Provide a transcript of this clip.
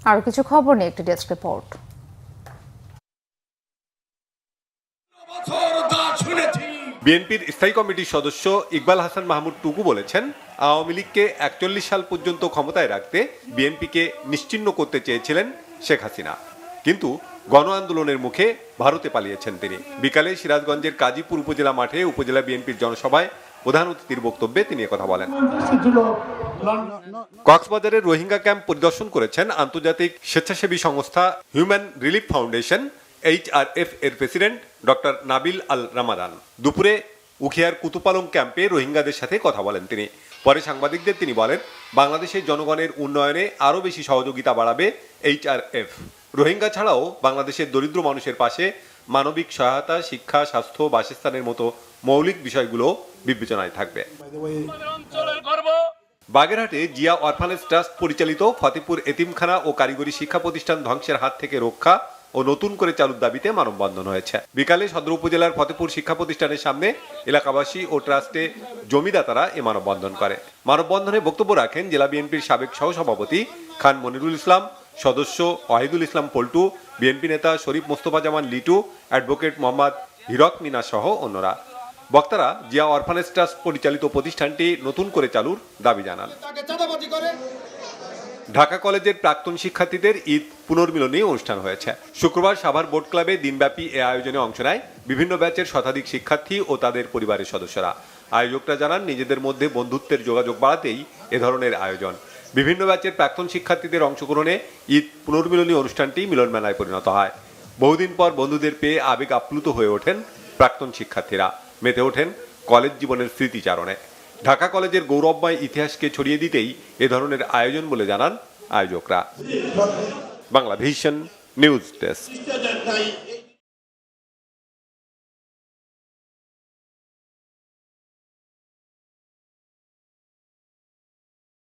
আরো কিছু খবর নিয়ে একটি ডেস্ক রিপোর্ট। বিএনপির স্থায়ী কমিটির সদস্য ইকবাল হাসান মাহমুদ টুকু বলেছেন, আওয়ামী লীগকে 41 সাল পর্যন্ত ক্ষমতায় রাখতে বিএনপিকে নিশ্চিহ্ন করতে চেয়েছিলেন শেখ হাসিনা, কিন্তু গণ আন্দোলনের মুখে ভারতে পালিয়েছেন তিনি। বিকালে সিরাজগঞ্জের কাজীপুর উপজেলা মাঠে উপজেলা বিএনপির জনসভায় প্রধান অতিথির বক্তব্যে তিনি কথা বলেন। কক্সবাজারের রোহিঙ্গা ক্যাম্প পরিদর্শন করেছেন আন্তর্জাতিক স্বেচ্ছাসেবী সংস্থা হিউম্যান রিলিফ ফাউন্ডেশন HRF এর প্রেসিডেন্ট ডক্টর নাবিল আল রামাদান। দুপুরে উখিয়ার কুতুপালং ক্যাম্পে রোহিঙ্গাদের সাথে কথা বলেন তিনি। পরে সাংবাদিকদের তিনি বলেন, বাংলাদেশের জনগণের উন্নয়নে আরও বেশি সহযোগিতা বাড়াবে HRF। রোহিঙ্গা ছাড়াও বাংলাদেশের দরিদ্র মানুষের পাশে মানবিক সহায়তা, শিক্ষা, স্বাস্থ্য, বাসস্থানের মতো মৌলিক বিষয়গুলো বিবেচনায় থাকবে। বাগেরহাটে জিয়া অরফানেজ ট্রাস্ট পরিচালিত ফতেপুর এতিমখানা ও কারিগরি শিক্ষা প্রতিষ্ঠান ধ্বংসের হাত থেকে রক্ষা ও নতুন করে চালুর দাবিতে মানববন্ধন হয়েছে। বিকালে সদর উপজেলার ফতেপুর শিক্ষা প্রতিষ্ঠানের সামনে এলাকাবাসী ও ট্রাস্টে জমিদাতারা এ মানববন্ধন করে। মানববন্ধনে বক্তব্য রাখেন জেলা বিএনপির সাবেক সহসভাপতি খান মনিরুল ইসলাম, সদস্য ওয়াহিদুল ইসলাম পল্টু, বিএনপি নেতা শরীফ মোস্তফা জামান লিটু, অ্যাডভোকেট মোহাম্মদ হিরক মিনা সহ অন্যরা। বক্তারা জিয়া অরফানেজ ট্রাস্ট পরিচালিত প্রতিষ্ঠানটি নতুন করে চালুর দাবি জানান। ঢাকা কলেজের প্রাক্তন শিক্ষার্থীদের ঈদ পুনর্মিলনী অনুষ্ঠান হয়েছে। শুক্রবার সাভার বোট ক্লাবে দিনব্যাপী এ আয়োজনে অংশ নেয় বিভিন্ন ব্যাচের শতাধিক শিক্ষার্থী ও তাদের পরিবারের সদস্যরা। আয়োজকরা জানান, নিজেদের মধ্যে বন্ধুত্বের যোগাযোগ বাড়াতেই এ ধরনের আয়োজন। বিভিন্ন ব্যাচের প্রাক্তন শিক্ষার্থীদের অংশগ্রহণে ঈদ পুনর্মিলনী অনুষ্ঠানটি মিলন মেলায় পরিণত হয়। বহুদিন পর বন্ধুদের পেয়ে আবেগ আপ্লুত হয়ে ওঠেন প্রাক্তন শিক্ষার্থীরা, মেতে ওঠেন কলেজ জীবনের স্মৃতিচারণে। ঢাকা কলেজের গৌরবময় ইতিহাসকে ছড়িয়ে দিতেই এ ধরনের আয়োজন বলে জানান আয়োজকরা। Banglavision news desk.